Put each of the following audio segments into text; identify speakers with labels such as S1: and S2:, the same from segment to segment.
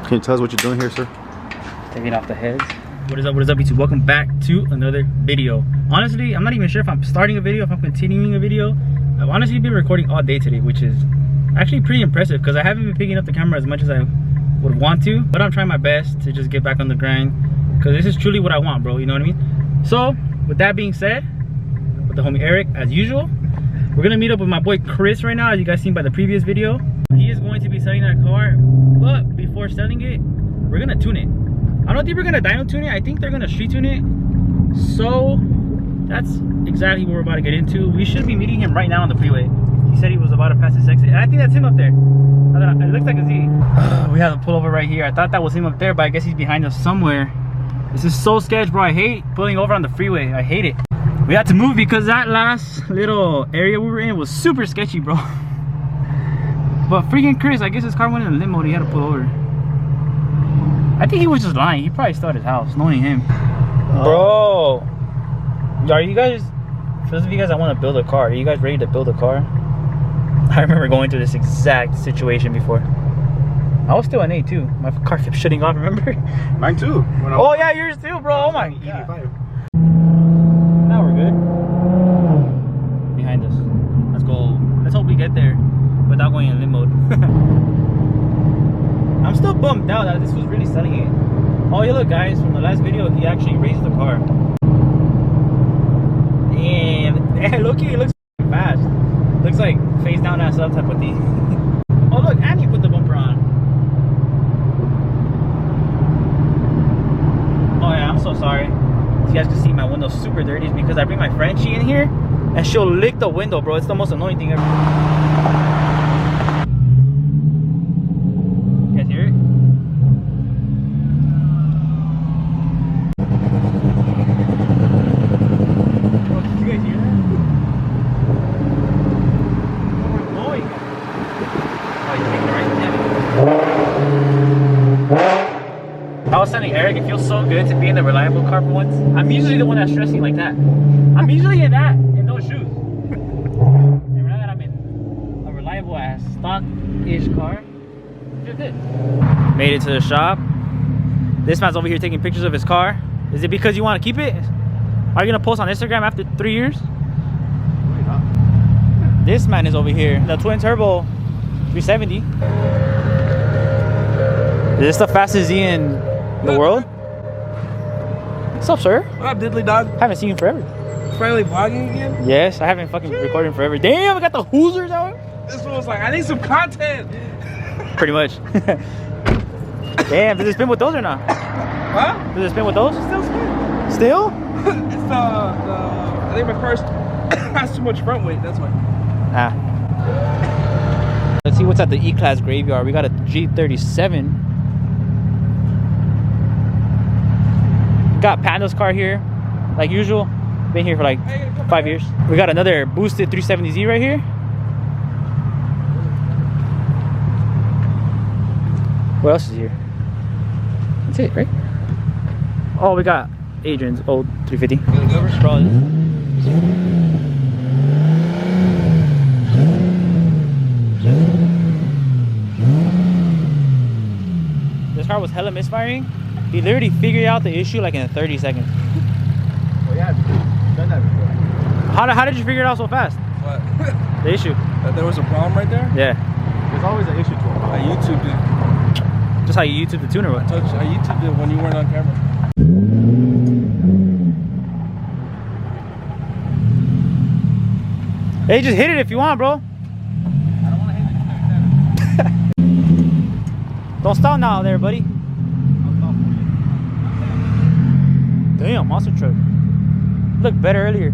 S1: Can you tell us what you're doing here, sir?
S2: Taking off the heads. What is up YouTube? Welcome back to another video. Honestly, I'm not even sure if I'm starting a video, if I'm continuing a video. I've honestly been recording all day today, which is actually pretty impressive because I haven't been picking up the camera as much as I would want to, but I'm trying my best to just get back on the grind because this is truly what I want, bro, you know what I mean? So with that being said, with the homie Eric as usual, we're gonna meet up with my boy Chris right now, as you guys seen by the previous video. He is going to be selling that car, but before selling it, we're gonna tune it. I don't think we're gonna dyno tune it. I think they're gonna street tune it. So that's exactly what we're about to get into. We should be meeting him right now on the freeway. He said he was about to pass his exit, and I think that's him up there. It looks like a Z. We have to pull over right here. I thought that was him up there, but I guess he's behind us somewhere. This is so sketch, bro. I hate pulling over on the freeway. I hate it. We had to move because that last little area we were in was super sketchy, bro. But freaking Chris, I guess his car went in a limbo. He had to pull over. I think he was just lying. He probably still at his house, knowing him. Bro, are you guys, for those of you guys that want to build a car, are you guys ready to build a car? I remember going through this exact situation before. I was still an A too. My car kept shutting off, remember?
S1: Mine too.
S2: Oh yeah, yours too, bro. Oh my god. Now we're good. Behind us. Let's go. Let's hope we get there without going in limp mode. I'm still bummed out that this was really selling it. Oh yeah, look guys, from the last video, he actually raised the car. Damn. Hey, look-y, it looks fast. Looks like face down ass up type of thing. Oh look, and he put the bumper on. Oh yeah, I'm so sorry. You guys can see my window's super dirty. It's because I bring my Frenchie in here and she'll lick the window, bro. It's the most annoying thing ever. You guys hear it? Oh, you guys hear that? Oh, you taking it right there. I was telling Eric, it feels so good to be in the reliable car for once. I'm usually the one that's stressing like that. I'm usually in those shoes. And now that I'm in a reliable ass stock-ish car, just it. Made it to the shop. This man's over here taking pictures of his car. Is it because you want to keep it? Are you gonna post on Instagram after 3 years? This man is over here, the twin turbo 370. Is this the fastest Z in the world? What's up, sir?
S3: What up, diddly dog?
S2: Haven't seen you forever.
S3: Finally vlogging again?
S2: Yes, I haven't fucking recorded forever. Damn, I got the Hoosers out.
S3: This one was like, I need some content.
S2: Pretty much. Damn, does it spin with those or not?
S3: Huh?
S2: Does it spin with those?
S3: Still spin.
S2: Still?
S3: It's the I think my first has too much front weight, that's why.
S2: Ah. Let's see what's at the E-Class graveyard. We got a G37. Got Panda's car here, like usual. Been here for like 5 years. We got another boosted 370Z right here. What else is here? That's it, right? Oh, we got Adrian's old 350. Straw. This car was hella misfiring. He literally figured out the issue like in 30 seconds.
S1: Oh yeah, you've done that before.
S2: How did you figure it out so fast?
S3: What?
S2: The issue.
S3: That there was a problem right there?
S2: Yeah.
S1: There's always an issue to it.
S3: I YouTubed it.
S2: Just how you YouTube the tuner. What?
S3: I YouTubed it when you weren't on camera.
S2: Hey, just hit it if you want, bro.
S3: I don't want to hit it.
S2: Don't stop now there, buddy. Damn, monster truck. Looked better earlier.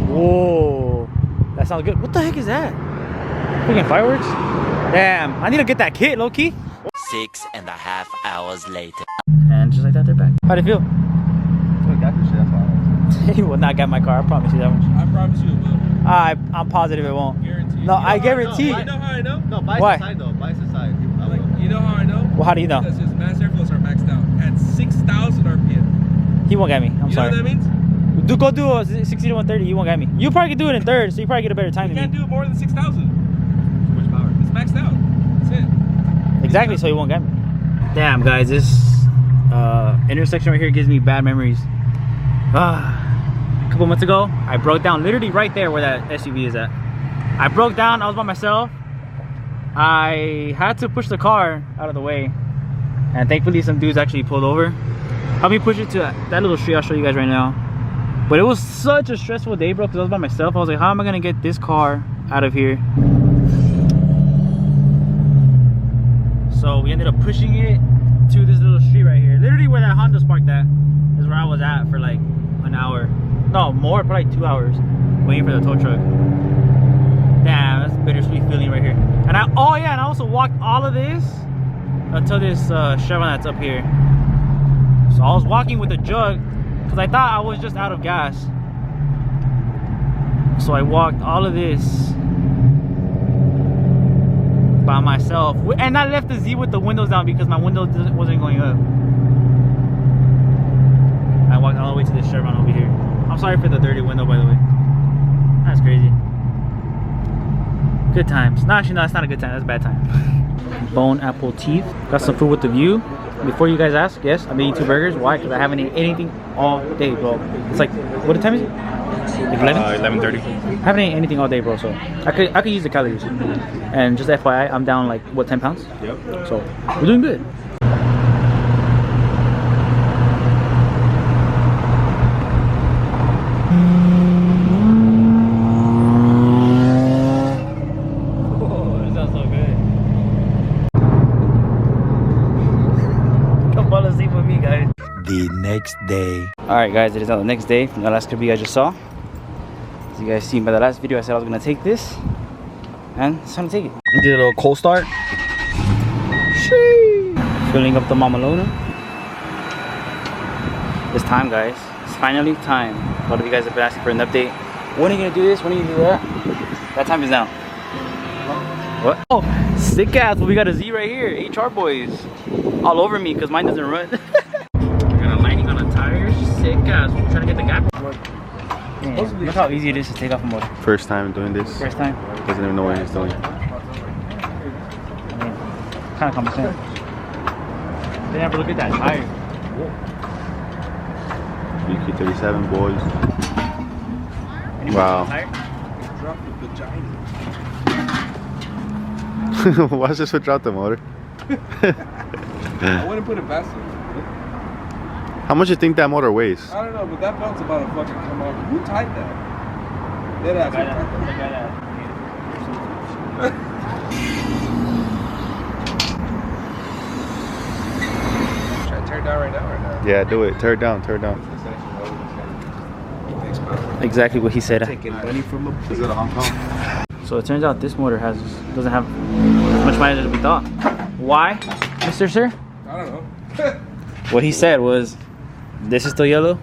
S2: Whoa, that sounds good. What the heck is that? Freaking fireworks? Damn, I need to get that kit, low-key.
S4: 6.5 hours later.
S2: And just like that, they're back. How'd it feel?
S1: Got this shit, that's why.
S2: He will not get my car, I promise you that much.
S3: I promise you it will.
S2: I'm positive it won't.
S3: Guaranteed.
S2: No,
S3: You know
S2: I
S3: how
S2: guarantee.
S3: know? You know how I know?
S1: No, bias
S2: Why?
S1: aside though. Bias aside.
S3: Like, you know how I know?
S2: Well, how do you know?
S3: Because his mass airflows are maxed out at 6,000 RPM.
S2: He won't get me. I'm
S3: You
S2: sorry.
S3: know what that means?
S2: Go do a 60 to 130. You won't get me. You probably could do it in third, so you probably get a better time
S3: You
S2: than
S3: can't
S2: me.
S3: do it more than 6,000.
S1: Too much power.
S3: It's maxed out. That's it.
S2: Exactly, so you won't get me. Damn, guys, this intersection right here gives me bad memories. A couple months ago, I broke down literally right there where that SUV is at. I broke down. I was by myself. I had to push the car out of the way, and thankfully some dudes actually pulled over. Help me push it to that little street I'll show you guys right now. But it was such a stressful day, bro, because I was by myself. I was like, how am I gonna get this car out of here? So we ended up pushing it to this little street right here. Literally where that Honda's parked at is where I was at for like an hour. No, more, probably 2 hours waiting for the tow truck. Damn, that's a bittersweet feeling right here. And I also walked all of this until this Chevron that's up here. So I was walking with a jug because I thought I was just out of gas. So I walked all of this by myself, and I left the Z with the windows down because my window wasn't going up. I walked all the way to this Chevron over here. I'm sorry for the dirty window, by the way. That's crazy. Good times. No, actually, no, it's not a good time. That's a bad time. Bone apple teeth. Got some food with the view. Before you guys ask, yes, I'm eating 2 burgers. Why? Because I haven't eaten anything all day, bro. It's like, what time is it? Like 11?
S1: 11:30.
S2: I haven't eaten anything all day, bro. So I could use the calories. And just FYI, I'm down like what, 10 pounds?
S1: Yep.
S2: So we're doing good.
S4: The next day.
S2: Alright guys, it is now the next day from the last clip you guys just saw. As you guys seen by the last video, I said I was gonna take this, and it's time to take it. We did a little cold start. Sheesh. Filling up the Mama Luna. It's time, guys. It's finally time. A lot of you guys have been asking for an update. When are you gonna do this? When are you gonna do that? That time is now. What? Oh, sick ass. Well, we got a Z right here. HR boys. All over me because mine doesn't run. Got a lining on a tire. Sick ass. We're trying to get the gap. Man, look how easy it is to take off a motor.
S1: First time doing this.
S2: First time.
S1: Doesn't even know what he's doing.
S2: I mean, kind of common sense. Then have to look at that tire.
S1: BQ37 boys.
S2: Anyone
S1: Wow.
S2: see the tire?
S3: Drop the vagina.
S1: Why's this switch out the motor?
S3: I wouldn't put it faster.
S1: How much do you think that motor weighs?
S3: I don't know, but that belt's about to fucking come off. Who tied that? That ass.
S2: The guy that.
S3: Should I tear it down right now or not?
S1: Yeah, do it. Tear it down. Tear it down.
S3: Thanks, man.
S2: Exactly what he said.
S3: Taking money from a
S1: Is it a Hong Kong?
S2: So it turns out this motor doesn't have as much mileage as we thought. Why, Mr. Sir?
S3: I don't know.
S2: What he said was, this is still yellow,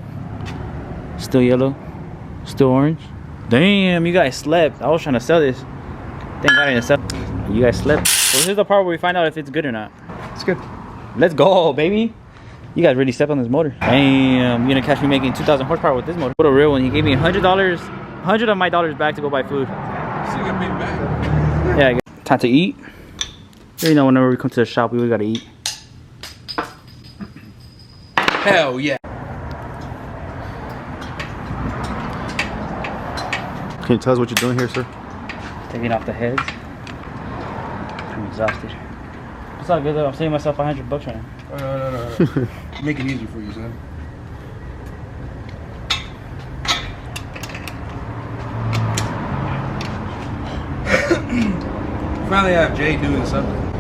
S2: still orange. Damn, you guys slept. I was trying to sell this. Thank God I didn't sell. You guys slept. So this is the part where we find out if it's good or not.
S1: It's good.
S2: Let's go, baby. You guys really stepped on this motor. Damn, you're gonna catch me making 2,000 horsepower with this motor. What a real one. He gave me $100, 100 of my dollars back to go buy food.
S3: So you got me back.
S2: Yeah, time to eat. You know, whenever we come to the shop, we always gotta eat.
S3: Hell yeah.
S1: Can you tell us what you're doing here, sir?
S2: Taking off the heads. I'm exhausted. It's all good though. I'm saving myself $100 right now.
S3: Oh, no. Make it easy for you, son. Finally have Jay doing something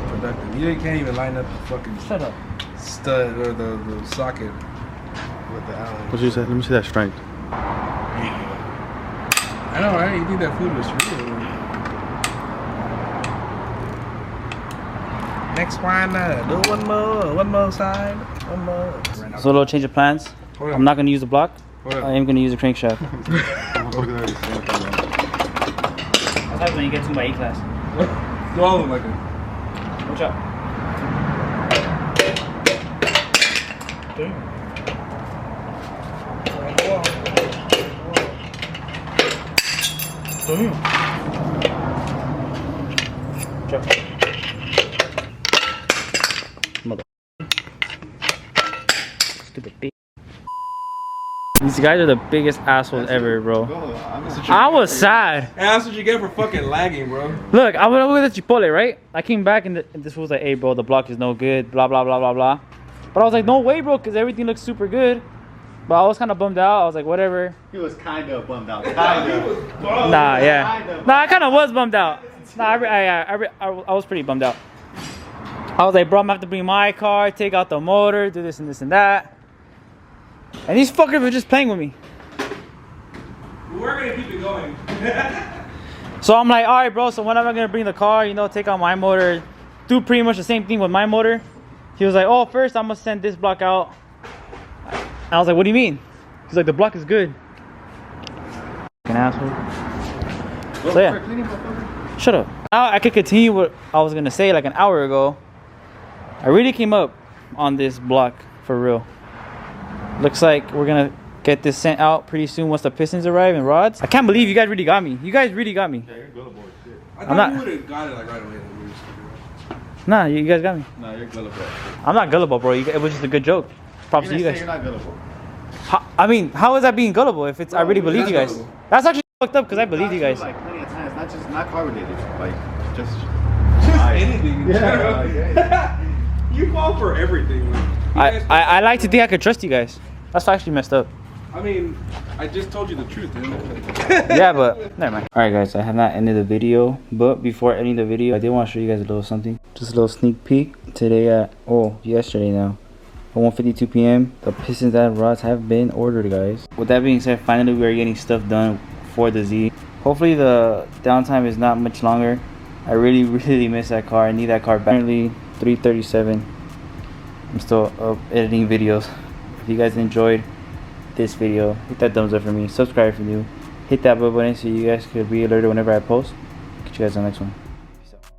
S3: productive. You can't even line up the fucking
S2: Shut up.
S3: stud or the socket with the Allen.
S1: What you say? Let me see that strength.
S3: I know, right? You think that food was real? Next one, do one more side, one more.
S2: So a little change of plans.
S3: Hold on.
S2: I'm not gonna use the block.
S3: Hold on.
S2: I am gonna use the crankshaft.
S1: Look at that.
S2: What happens when you get to my A class?
S3: Do all of them like it.
S2: Watch out. Mother. Stupid bitch. These guys are the biggest assholes ever, bro. I was sad.
S3: Hey, that's what you get for fucking lagging, bro.
S2: Look, I went over to Chipotle, right? I came back and this was like, hey, bro, the block is no good, blah, blah, blah, blah, blah. But I was like, no way, bro, because everything looks super good. But I was kind of bummed out. I was like, whatever.
S1: He was kind of bummed out. Kind of.
S2: Nah, yeah. Nah, I kind of was bummed out. Nah, I was pretty bummed out. I was like, bro, I'm gonna have to bring my car, take out the motor, do this and this and that. And these fuckers were just playing with me.
S3: We're gonna keep it going.
S2: So I'm like, all right, bro, so when am I gonna bring the car, you know, take out my motor, do pretty much the same thing with my motor? He was like, oh, first I'm gonna send this block out. I was like, what do you mean? He's like, the block is good. Fucking asshole. So yeah. Shut up. Now I could continue what I was gonna say like an hour ago. I really came up on this block for real. Looks like we're gonna get this sent out pretty soon once the pistons arrive and rods. I can't believe you guys really got me. You guys really got me.
S1: Yeah, you're gullible as shit.
S3: I thought you would have got it like right away.
S2: Nah, you guys got me.
S1: Nah, you're gullible as shit.
S2: I'm not gullible, bro. It was just a good joke. Props to you guys.
S1: You're not gullible.
S2: I mean, how is that being gullible if it's I really believe you guys?
S3: gullible.
S2: That's actually fucked up because I believe you guys.
S1: Like plenty of times, not just not car related, like just
S3: Anything. In general. You fall for everything.
S2: I like to think I could trust you guys. That's actually messed up.
S3: I mean, I just told you the truth, dude.
S2: Yeah, but never mind. Alright guys, I have not ended the video, but before ending the video, I did want to show you guys a little something. Just a little sneak peek. Today at, yesterday now, at 1:52 p.m. the pistons and rods have been ordered, guys. With that being said, finally we are getting stuff done for the Z. Hopefully the downtime is not much longer. I really miss that car. I need that car back. Currently 3:37. I'm still editing videos. If you guys enjoyed this video, hit that thumbs up for me, subscribe if you're new, hit that bell button so you guys could be alerted whenever I post. Catch you guys on the next one.